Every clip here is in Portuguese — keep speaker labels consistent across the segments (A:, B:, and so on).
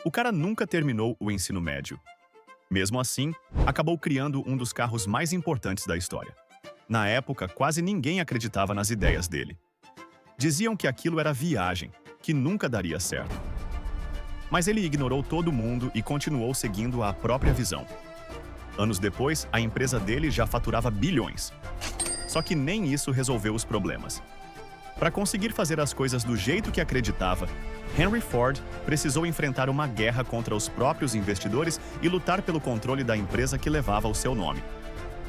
A: O cara nunca terminou o ensino médio. Mesmo assim, acabou criando um dos carros mais importantes da história. Na época, quase ninguém acreditava nas ideias dele. Diziam que aquilo era viagem, que nunca daria certo. Mas ele ignorou todo mundo e continuou seguindo a própria visão. Anos depois, a empresa dele já faturava bilhões. Só que nem isso resolveu os problemas. Para conseguir fazer as coisas do jeito que acreditava, Henry Ford precisou enfrentar uma guerra contra os próprios investidores e lutar pelo controle da empresa que levava o seu nome.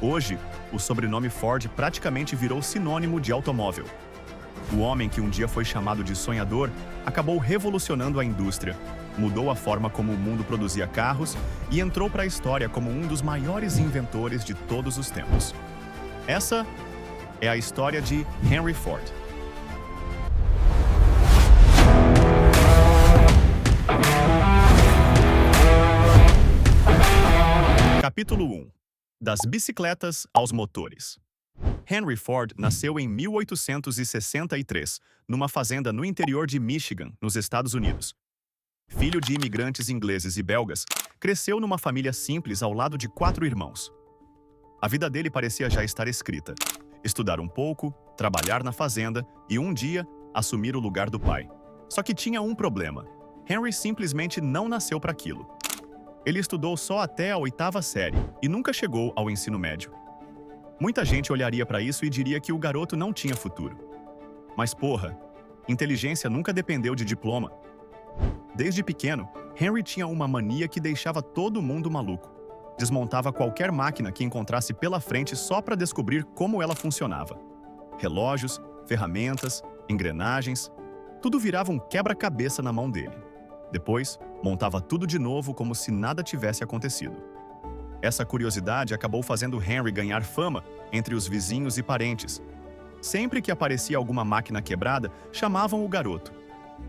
A: Hoje, o sobrenome Ford praticamente virou sinônimo de automóvel. O homem que um dia foi chamado de sonhador acabou revolucionando a indústria, mudou a forma como o mundo produzia carros e entrou para a história como um dos maiores inventores de todos os tempos. Essa é a história de Henry Ford. Capítulo 1. Das bicicletas aos motores. Henry Ford nasceu em 1863, numa fazenda no interior de Michigan, nos Estados Unidos. Filho de imigrantes ingleses e belgas, cresceu numa família simples ao lado de 4 irmãos. A vida dele parecia já estar escrita. Estudar um pouco, trabalhar na fazenda e, um dia, assumir o lugar do pai. Só que tinha um problema. Henry simplesmente não nasceu para aquilo. Ele estudou só até a 8ª série e nunca chegou ao ensino médio. Muita gente olharia para isso e diria que o garoto não tinha futuro. Mas porra, inteligência nunca dependeu de diploma. Desde pequeno, Henry tinha uma mania que deixava todo mundo maluco. Desmontava qualquer máquina que encontrasse pela frente só para descobrir como ela funcionava. Relógios, ferramentas, engrenagens, tudo virava um quebra-cabeça na mão dele. Depois, montava tudo de novo como se nada tivesse acontecido. Essa curiosidade acabou fazendo Henry ganhar fama entre os vizinhos e parentes. Sempre que aparecia alguma máquina quebrada, chamavam o garoto.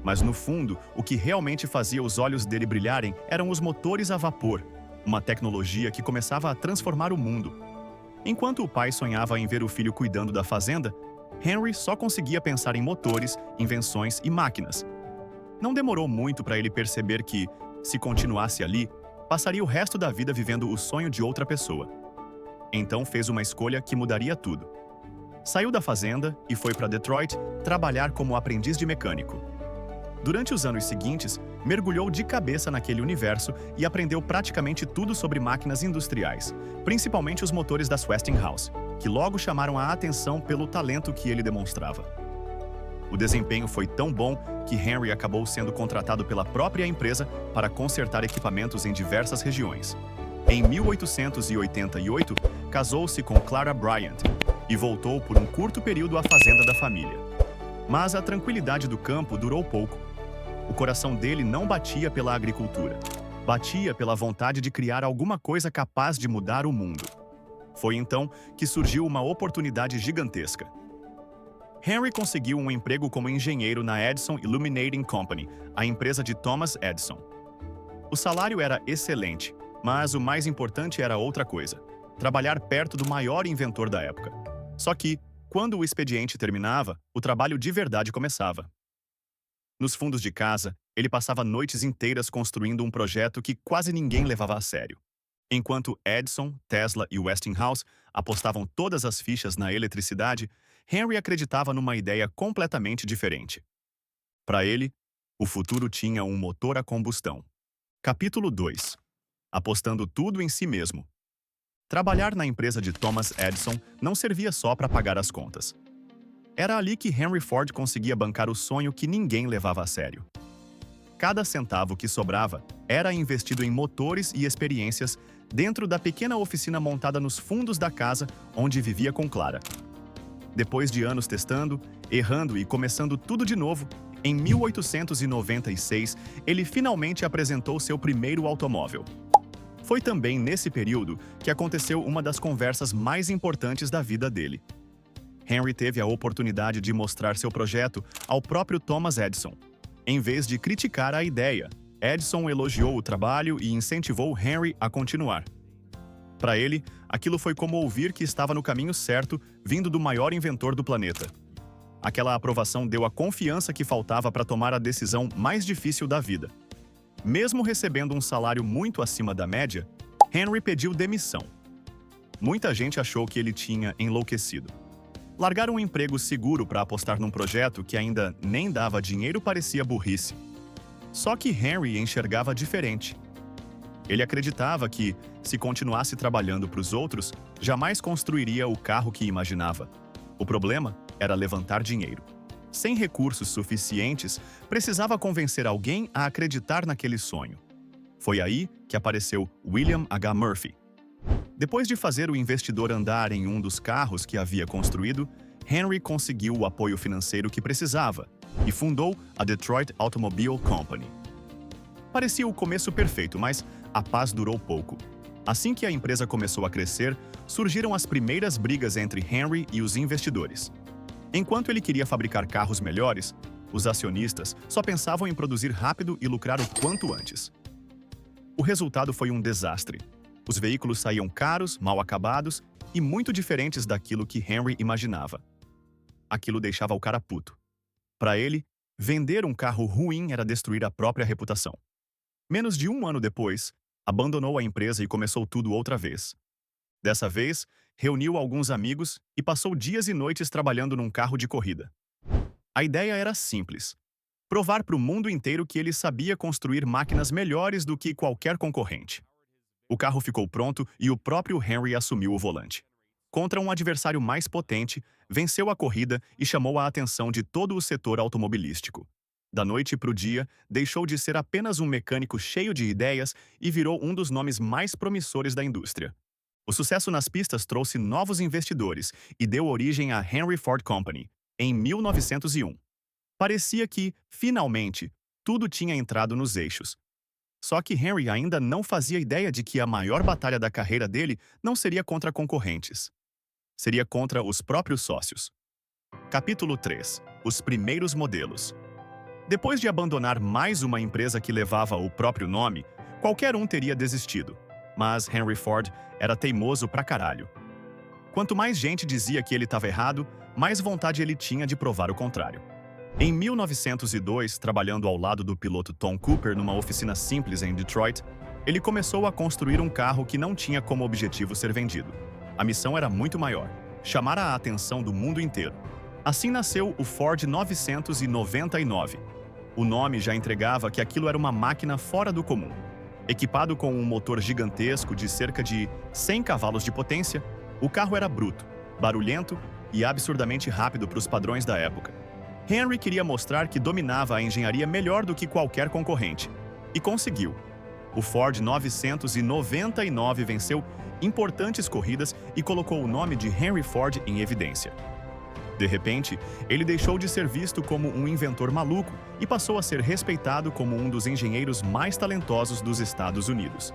A: Mas no fundo, o que realmente fazia os olhos dele brilharem eram os motores a vapor, uma tecnologia que começava a transformar o mundo. Enquanto o pai sonhava em ver o filho cuidando da fazenda, Henry só conseguia pensar em motores, invenções e máquinas. Não demorou muito para ele perceber que, se continuasse ali, passaria o resto da vida vivendo o sonho de outra pessoa. Então fez uma escolha que mudaria tudo. Saiu da fazenda e foi para Detroit trabalhar como aprendiz de mecânico. Durante os anos seguintes, mergulhou de cabeça naquele universo e aprendeu praticamente tudo sobre máquinas industriais, principalmente os motores das Westinghouse, que logo chamaram a atenção pelo talento que ele demonstrava. O desempenho foi tão bom que Henry acabou sendo contratado pela própria empresa para consertar equipamentos em diversas regiões. Em 1888, casou-se com Clara Bryant e voltou por um curto período à fazenda da família. Mas a tranquilidade do campo durou pouco. O coração dele não batia pela agricultura. Batia pela vontade de criar alguma coisa capaz de mudar o mundo. Foi então que surgiu uma oportunidade gigantesca. Henry conseguiu um emprego como engenheiro na Edison Illuminating Company, a empresa de Thomas Edison. O salário era excelente, mas o mais importante era outra coisa: trabalhar perto do maior inventor da época. Só que, quando o expediente terminava, o trabalho de verdade começava. Nos fundos de casa, ele passava noites inteiras construindo um projeto que quase ninguém levava a sério. Enquanto Edison, Tesla e Westinghouse apostavam todas as fichas na eletricidade, Henry acreditava numa ideia completamente diferente. Para ele, o futuro tinha um motor a combustão. Capítulo 2. Apostando tudo em si mesmo. Trabalhar na empresa de Thomas Edison não servia só para pagar as contas. Era ali que Henry Ford conseguia bancar o sonho que ninguém levava a sério. Cada centavo que sobrava era investido em motores e experiências dentro da pequena oficina montada nos fundos da casa onde vivia com Clara. Depois de anos testando, errando e começando tudo de novo, em 1896, ele finalmente apresentou seu primeiro automóvel. Foi também nesse período que aconteceu uma das conversas mais importantes da vida dele. Henry teve a oportunidade de mostrar seu projeto ao próprio Thomas Edison. Em vez de criticar a ideia, Edison elogiou o trabalho e incentivou Henry a continuar. Para ele, aquilo foi como ouvir que estava no caminho certo, vindo do maior inventor do planeta. Aquela aprovação deu a confiança que faltava para tomar a decisão mais difícil da vida. Mesmo recebendo um salário muito acima da média, Henry pediu demissão. Muita gente achou que ele tinha enlouquecido. Largar um emprego seguro para apostar num projeto que ainda nem dava dinheiro parecia burrice. Só que Henry enxergava diferente. Ele acreditava que, se continuasse trabalhando para os outros, jamais construiria o carro que imaginava. O problema era levantar dinheiro. Sem recursos suficientes, precisava convencer alguém a acreditar naquele sonho. Foi aí que apareceu William H. Murphy. Depois de fazer o investidor andar em um dos carros que havia construído, Henry conseguiu o apoio financeiro que precisava e fundou a Detroit Automobile Company. Parecia o começo perfeito, mas a paz durou pouco. Assim que a empresa começou a crescer, surgiram as primeiras brigas entre Henry e os investidores. Enquanto ele queria fabricar carros melhores, os acionistas só pensavam em produzir rápido e lucrar o quanto antes. O resultado foi um desastre. Os veículos saíam caros, mal acabados e muito diferentes daquilo que Henry imaginava. Aquilo deixava o cara puto. Para ele, vender um carro ruim era destruir a própria reputação. Menos de um ano depois, abandonou a empresa e começou tudo outra vez. Dessa vez, reuniu alguns amigos e passou dias e noites trabalhando num carro de corrida. A ideia era simples: provar para o mundo inteiro que ele sabia construir máquinas melhores do que qualquer concorrente. O carro ficou pronto e o próprio Henry assumiu o volante. Contra um adversário mais potente, venceu a corrida e chamou a atenção de todo o setor automobilístico. Da noite para o dia, deixou de ser apenas um mecânico cheio de ideias e virou um dos nomes mais promissores da indústria. O sucesso nas pistas trouxe novos investidores e deu origem à Henry Ford Company, em 1901. Parecia que, finalmente, tudo tinha entrado nos eixos. Só que Henry ainda não fazia ideia de que a maior batalha da carreira dele não seria contra concorrentes. Seria contra os próprios sócios. Capítulo 3. Os primeiros modelos. Depois de abandonar mais uma empresa que levava o próprio nome, qualquer um teria desistido. Mas Henry Ford era teimoso pra caralho. Quanto mais gente dizia que ele estava errado, mais vontade ele tinha de provar o contrário. Em 1902, trabalhando ao lado do piloto Tom Cooper numa oficina simples em Detroit, ele começou a construir um carro que não tinha como objetivo ser vendido. A missão era muito maior: chamar a atenção do mundo inteiro. Assim nasceu o Ford 999. O nome já entregava que aquilo era uma máquina fora do comum. Equipado com um motor gigantesco de cerca de 100 cavalos de potência, o carro era bruto, barulhento e absurdamente rápido para os padrões da época. Henry queria mostrar que dominava a engenharia melhor do que qualquer concorrente. E conseguiu. O Ford 999 venceu importantes corridas e colocou o nome de Henry Ford em evidência. De repente, ele deixou de ser visto como um inventor maluco e passou a ser respeitado como um dos engenheiros mais talentosos dos Estados Unidos.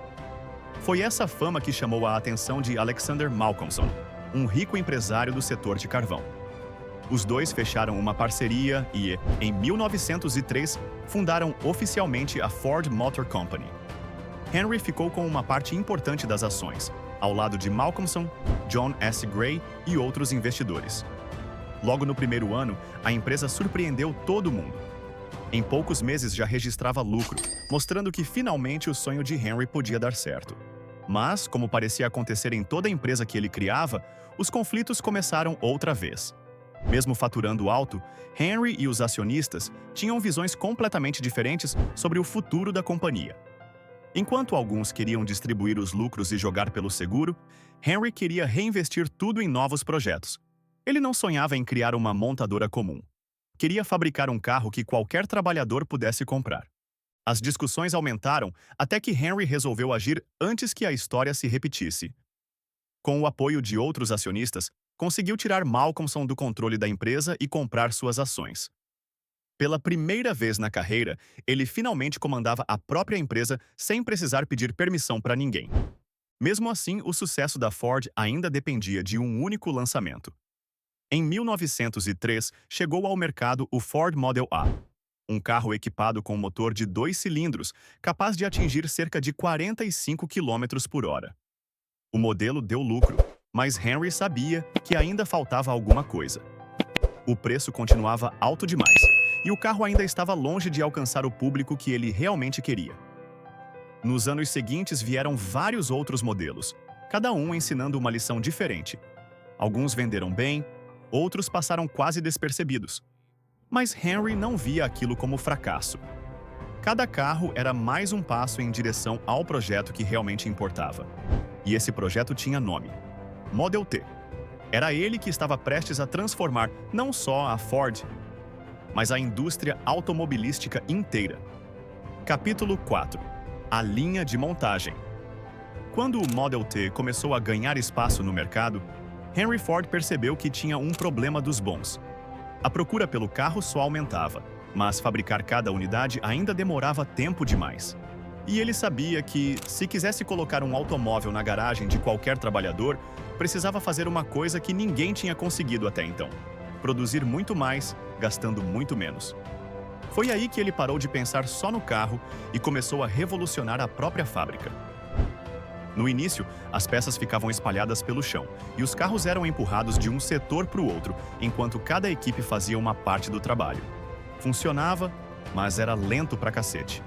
A: Foi essa fama que chamou a atenção de Alexander Malcolmson, um rico empresário do setor de carvão. Os dois fecharam uma parceria e, em 1903, fundaram oficialmente a Ford Motor Company. Henry ficou com uma parte importante das ações, ao lado de Malcolmson, John S. Gray e outros investidores. Logo no primeiro ano, a empresa surpreendeu todo mundo. Em poucos meses já registrava lucro, mostrando que finalmente o sonho de Henry podia dar certo. Mas, como parecia acontecer em toda empresa que ele criava, os conflitos começaram outra vez. Mesmo faturando alto, Henry e os acionistas tinham visões completamente diferentes sobre o futuro da companhia. Enquanto alguns queriam distribuir os lucros e jogar pelo seguro, Henry queria reinvestir tudo em novos projetos. Ele não sonhava em criar uma montadora comum. Queria fabricar um carro que qualquer trabalhador pudesse comprar. As discussões aumentaram até que Henry resolveu agir antes que a história se repetisse. Com o apoio de outros acionistas, conseguiu tirar Malcolmson do controle da empresa e comprar suas ações. Pela primeira vez na carreira, ele finalmente comandava a própria empresa sem precisar pedir permissão para ninguém. Mesmo assim, o sucesso da Ford ainda dependia de um único lançamento. Em 1903, chegou ao mercado o Ford Model A, um carro equipado com motor de 2 cilindros, capaz de atingir cerca de 45 km por hora. O modelo deu lucro, mas Henry sabia que ainda faltava alguma coisa. O preço continuava alto demais, e o carro ainda estava longe de alcançar o público que ele realmente queria. Nos anos seguintes vieram vários outros modelos, cada um ensinando uma lição diferente. Alguns venderam bem, outros passaram quase despercebidos. Mas Henry não via aquilo como fracasso. Cada carro era mais um passo em direção ao projeto que realmente importava. E esse projeto tinha nome: Model T. Era ele que estava prestes a transformar não só a Ford, mas a indústria automobilística inteira. Capítulo 4. A linha de montagem. Quando o Model T começou a ganhar espaço no mercado, Henry Ford percebeu que tinha um problema dos bons. A procura pelo carro só aumentava, mas fabricar cada unidade ainda demorava tempo demais. E ele sabia que, se quisesse colocar um automóvel na garagem de qualquer trabalhador, precisava fazer uma coisa que ninguém tinha conseguido até então: produzir muito mais, gastando muito menos. Foi aí que ele parou de pensar só no carro e começou a revolucionar a própria fábrica. No início, as peças ficavam espalhadas pelo chão e os carros eram empurrados de um setor para o outro, enquanto cada equipe fazia uma parte do trabalho. Funcionava, mas era lento pra cacete.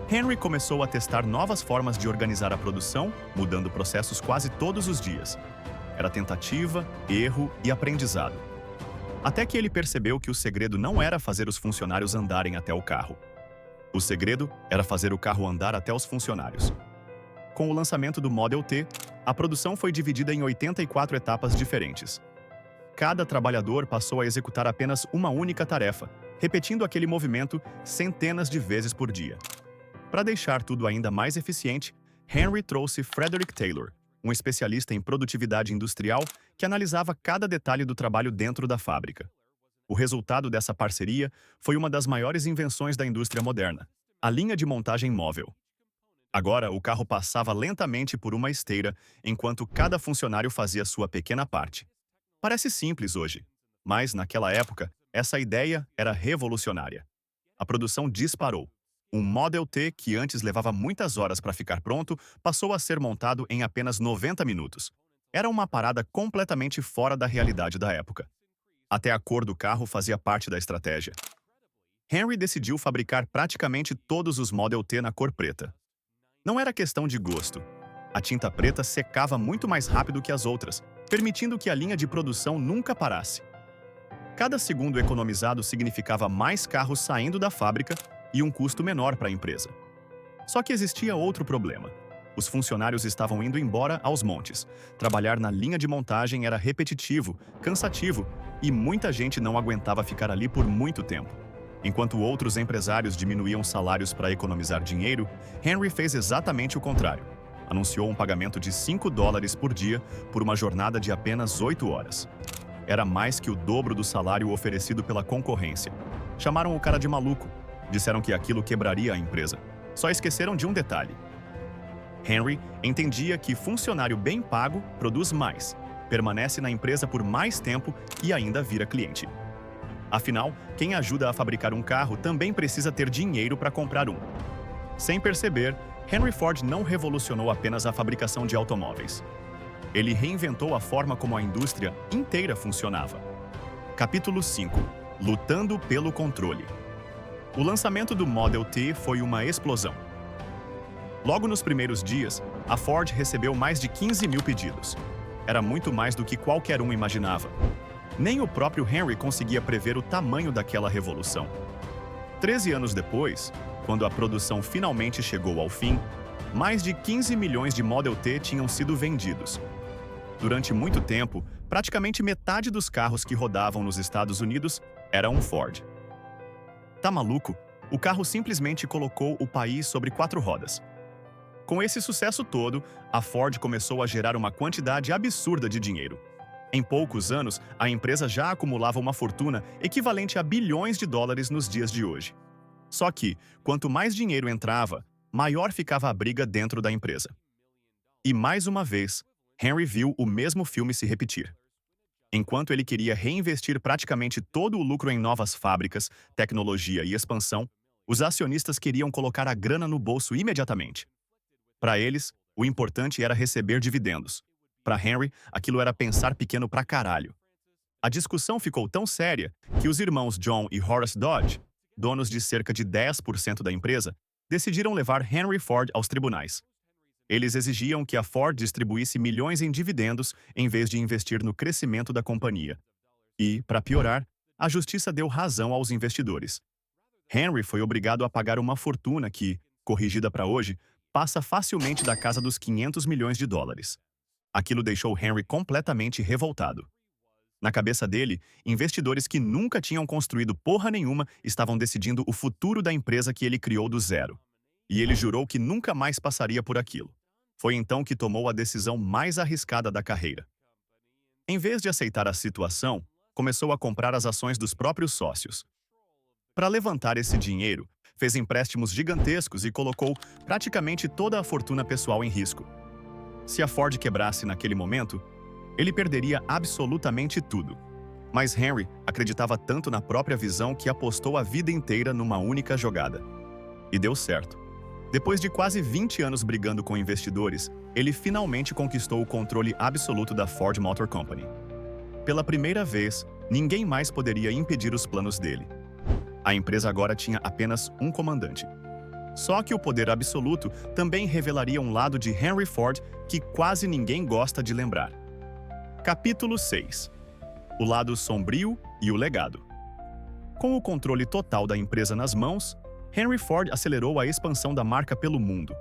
A: Henry começou a testar novas formas de organizar a produção, mudando processos quase todos os dias. Era tentativa, erro e aprendizado. Até que ele percebeu que o segredo não era fazer os funcionários andarem até o carro. O segredo era fazer o carro andar até os funcionários. Com o lançamento do Model T, a produção foi dividida em 84 etapas diferentes. Cada trabalhador passou a executar apenas uma única tarefa, repetindo aquele movimento centenas de vezes por dia. Para deixar tudo ainda mais eficiente, Henry trouxe Frederick Taylor, um especialista em produtividade industrial que analisava cada detalhe do trabalho dentro da fábrica. O resultado dessa parceria foi uma das maiores invenções da indústria moderna: a linha de montagem móvel. Agora, o carro passava lentamente por uma esteira, enquanto cada funcionário fazia sua pequena parte. Parece simples hoje, mas naquela época, essa ideia era revolucionária. A produção disparou. Um Model T, que antes levava muitas horas para ficar pronto, passou a ser montado em apenas 90 minutos. Era uma parada completamente fora da realidade da época. Até a cor do carro fazia parte da estratégia. Henry decidiu fabricar praticamente todos os Model T na cor preta. Não era questão de gosto. A tinta preta secava muito mais rápido que as outras, permitindo que a linha de produção nunca parasse. Cada segundo economizado significava mais carros saindo da fábrica e um custo menor para a empresa. Só que existia outro problema. Os funcionários estavam indo embora aos montes. Trabalhar na linha de montagem era repetitivo, cansativo e muita gente não aguentava ficar ali por muito tempo. Enquanto outros empresários diminuíam salários para economizar dinheiro, Henry fez exatamente o contrário. Anunciou um pagamento de $5 por dia por uma jornada de apenas 8 horas. Era mais que o dobro do salário oferecido pela concorrência. Chamaram o cara de maluco. Disseram que aquilo quebraria a empresa. Só esqueceram de um detalhe. Henry entendia que funcionário bem pago produz mais, permanece na empresa por mais tempo e ainda vira cliente. Afinal, quem ajuda a fabricar um carro também precisa ter dinheiro para comprar um. Sem perceber, Henry Ford não revolucionou apenas a fabricação de automóveis. Ele reinventou a forma como a indústria inteira funcionava. Capítulo 5. Lutando pelo controle. O lançamento do Model T foi uma explosão. Logo nos primeiros dias, a Ford recebeu mais de 15 mil pedidos. Era muito mais do que qualquer um imaginava. Nem o próprio Henry conseguia prever o tamanho daquela revolução. 13 anos depois, quando a produção finalmente chegou ao fim, mais de 15 milhões de Model T tinham sido vendidos. Durante muito tempo, praticamente metade dos carros que rodavam nos Estados Unidos eram um Ford. Tá maluco? O carro simplesmente colocou o país sobre 4 rodas. Com esse sucesso todo, a Ford começou a gerar uma quantidade absurda de dinheiro. Em poucos anos, a empresa já acumulava uma fortuna equivalente a bilhões de dólares nos dias de hoje. Só que, quanto mais dinheiro entrava, maior ficava a briga dentro da empresa. E mais uma vez, Henry viu o mesmo filme se repetir. Enquanto ele queria reinvestir praticamente todo o lucro em novas fábricas, tecnologia e expansão, os acionistas queriam colocar a grana no bolso imediatamente. Para eles, o importante era receber dividendos. Para Henry, aquilo era pensar pequeno pra caralho. A discussão ficou tão séria que os irmãos John e Horace Dodge, donos de cerca de 10% da empresa, decidiram levar Henry Ford aos tribunais. Eles exigiam que a Ford distribuísse milhões em dividendos em vez de investir no crescimento da companhia. E, para piorar, a justiça deu razão aos investidores. Henry foi obrigado a pagar uma fortuna que, corrigida para hoje, passa facilmente da casa dos 500 milhões de dólares. Aquilo deixou Henry completamente revoltado. Na cabeça dele, investidores que nunca tinham construído porra nenhuma estavam decidindo o futuro da empresa que ele criou do zero. E ele jurou que nunca mais passaria por aquilo. Foi então que tomou a decisão mais arriscada da carreira. Em vez de aceitar a situação, começou a comprar as ações dos próprios sócios. Para levantar esse dinheiro, fez empréstimos gigantescos e colocou praticamente toda a fortuna pessoal em risco. Se a Ford quebrasse naquele momento, ele perderia absolutamente tudo. Mas Henry acreditava tanto na própria visão que apostou a vida inteira numa única jogada. E deu certo. Depois de quase 20 anos brigando com investidores, ele finalmente conquistou o controle absoluto da Ford Motor Company. Pela primeira vez, ninguém mais poderia impedir os planos dele. A empresa agora tinha apenas um comandante. Só que o poder absoluto também revelaria um lado de Henry Ford que quase ninguém gosta de lembrar. Capítulo 6. O lado sombrio e o legado. Com o controle total da empresa nas mãos, Henry Ford acelerou a expansão da marca pelo mundo.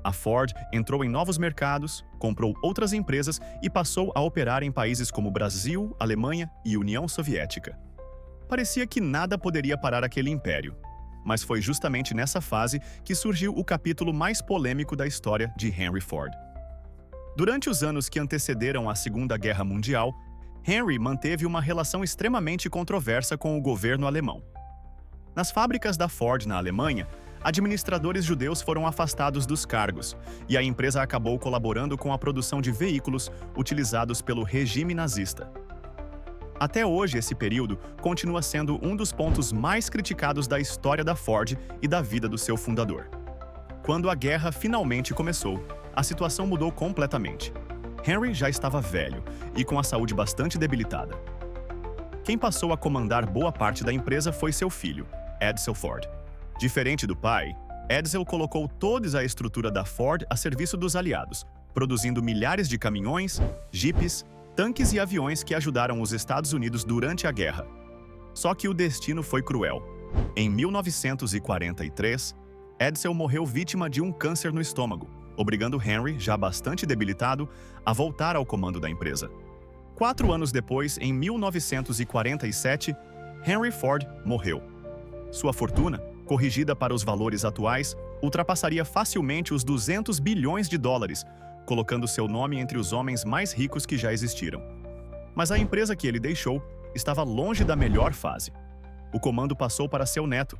A: A Ford entrou em novos mercados, comprou outras empresas e passou a operar em países como Brasil, Alemanha e União Soviética. Parecia que nada poderia parar aquele império. Mas foi justamente nessa fase que surgiu o capítulo mais polêmico da história de Henry Ford. Durante os anos que antecederam a Segunda Guerra Mundial, Henry manteve uma relação extremamente controversa com o governo alemão. Nas fábricas da Ford na Alemanha, administradores judeus foram afastados dos cargos, e a empresa acabou colaborando com a produção de veículos utilizados pelo regime nazista. Até hoje, esse período continua sendo um dos pontos mais criticados da história da Ford e da vida do seu fundador. Quando a guerra finalmente começou, a situação mudou completamente. Henry já estava velho e com a saúde bastante debilitada. Quem passou a comandar boa parte da empresa foi seu filho, Edsel Ford. Diferente do pai, Edsel colocou toda a estrutura da Ford a serviço dos aliados, produzindo milhares de caminhões, jipes, tanques e aviões que ajudaram os Estados Unidos durante a guerra. Só que o destino foi cruel. Em 1943, Edsel morreu vítima de um câncer no estômago, obrigando Henry, já bastante debilitado, a voltar ao comando da empresa. 4 anos depois, em 1947, Henry Ford morreu. Sua fortuna, corrigida para os valores atuais, ultrapassaria facilmente os 200 bilhões de dólares, colocando seu nome entre os homens mais ricos que já existiram. Mas a empresa que ele deixou estava longe da melhor fase. O comando passou para seu neto,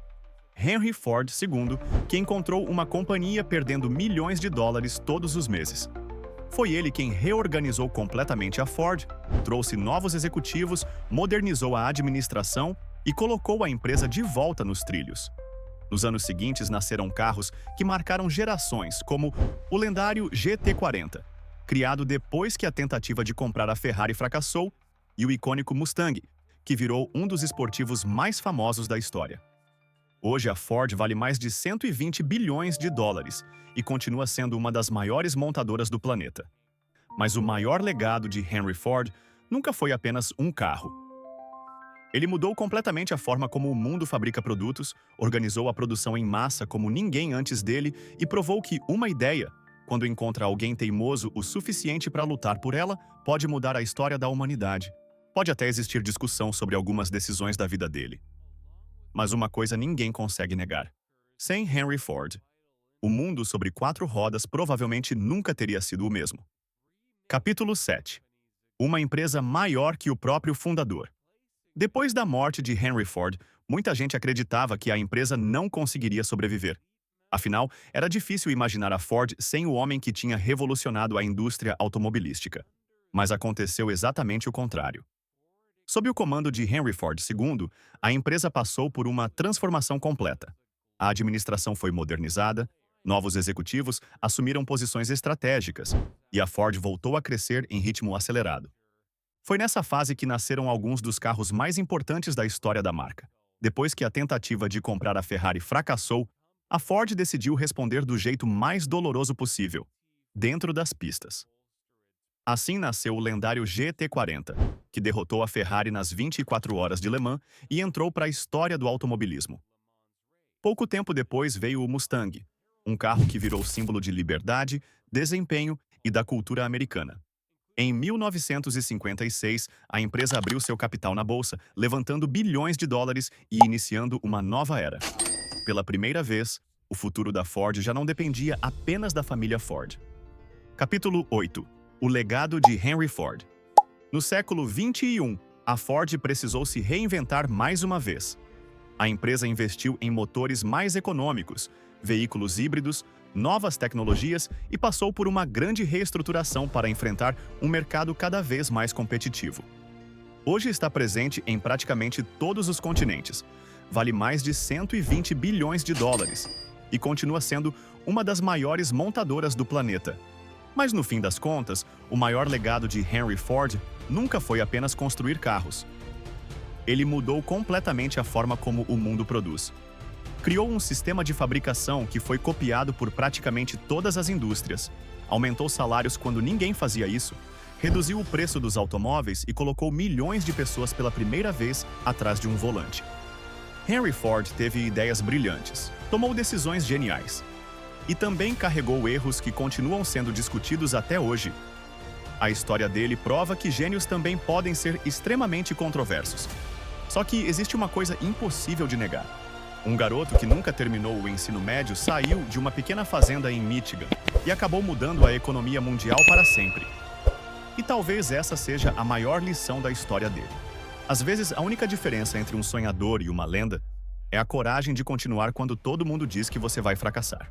A: Henry Ford II, que encontrou uma companhia perdendo milhões de dólares todos os meses. Foi ele quem reorganizou completamente a Ford, trouxe novos executivos, modernizou a administração e colocou a empresa de volta nos trilhos. Nos anos seguintes nasceram carros que marcaram gerações, como o lendário GT40, criado depois que a tentativa de comprar a Ferrari fracassou, e o icônico Mustang, que virou um dos esportivos mais famosos da história. Hoje a Ford vale mais de 120 bilhões de dólares e continua sendo uma das maiores montadoras do planeta. Mas o maior legado de Henry Ford nunca foi apenas um carro. Ele mudou completamente a forma como o mundo fabrica produtos, organizou a produção em massa como ninguém antes dele e provou que uma ideia, quando encontra alguém teimoso o suficiente para lutar por ela, pode mudar a história da humanidade. Pode até existir discussão sobre algumas decisões da vida dele. Mas uma coisa ninguém consegue negar. Sem Henry Ford, o mundo sobre 4 rodas provavelmente nunca teria sido o mesmo. Capítulo 7. Uma empresa maior que o próprio fundador. Depois da morte de Henry Ford, muita gente acreditava que a empresa não conseguiria sobreviver. Afinal, era difícil imaginar a Ford sem o homem que tinha revolucionado a indústria automobilística. Mas aconteceu exatamente o contrário. Sob o comando de Henry Ford II, a empresa passou por uma transformação completa. A administração foi modernizada, novos executivos assumiram posições estratégicas e a Ford voltou a crescer em ritmo acelerado. Foi nessa fase que nasceram alguns dos carros mais importantes da história da marca. Depois que a tentativa de comprar a Ferrari fracassou, A Ford decidiu responder do jeito mais doloroso possível, dentro das pistas. Assim nasceu o lendário GT40, que derrotou a Ferrari nas 24 horas de Le Mans e entrou para a história do automobilismo. Pouco tempo depois veio o Mustang, um carro que virou símbolo de liberdade, desempenho e da cultura americana. Em 1956, a empresa abriu seu capital na bolsa, levantando bilhões de dólares e iniciando uma nova era. Pela primeira vez, o futuro da Ford já não dependia apenas da família Ford. Capítulo 8. O legado de Henry Ford. No século XXI, a Ford precisou se reinventar mais uma vez. A empresa investiu em motores mais econômicos, veículos híbridos, novas tecnologias e passou por uma grande reestruturação para enfrentar um mercado cada vez mais competitivo. Hoje está presente em praticamente todos os continentes, vale mais de 120 bilhões de dólares e continua sendo uma das maiores montadoras do planeta. Mas no fim das contas, o maior legado de Henry Ford nunca foi apenas construir carros. Ele mudou completamente a forma como o mundo produz. Criou um sistema de fabricação que foi copiado por praticamente todas as indústrias, aumentou salários quando ninguém fazia isso, reduziu o preço dos automóveis e colocou milhões de pessoas pela primeira vez atrás de um volante. Henry Ford teve ideias brilhantes, tomou decisões geniais e também carregou erros que continuam sendo discutidos até hoje. A história dele prova que gênios também podem ser extremamente controversos. Só que existe uma coisa impossível de negar. Um garoto que nunca terminou o ensino médio saiu de uma pequena fazenda em Michigan e acabou mudando a economia mundial para sempre. E talvez essa seja a maior lição da história dele. Às vezes, a única diferença entre um sonhador e uma lenda é a coragem de continuar quando todo mundo diz que você vai fracassar.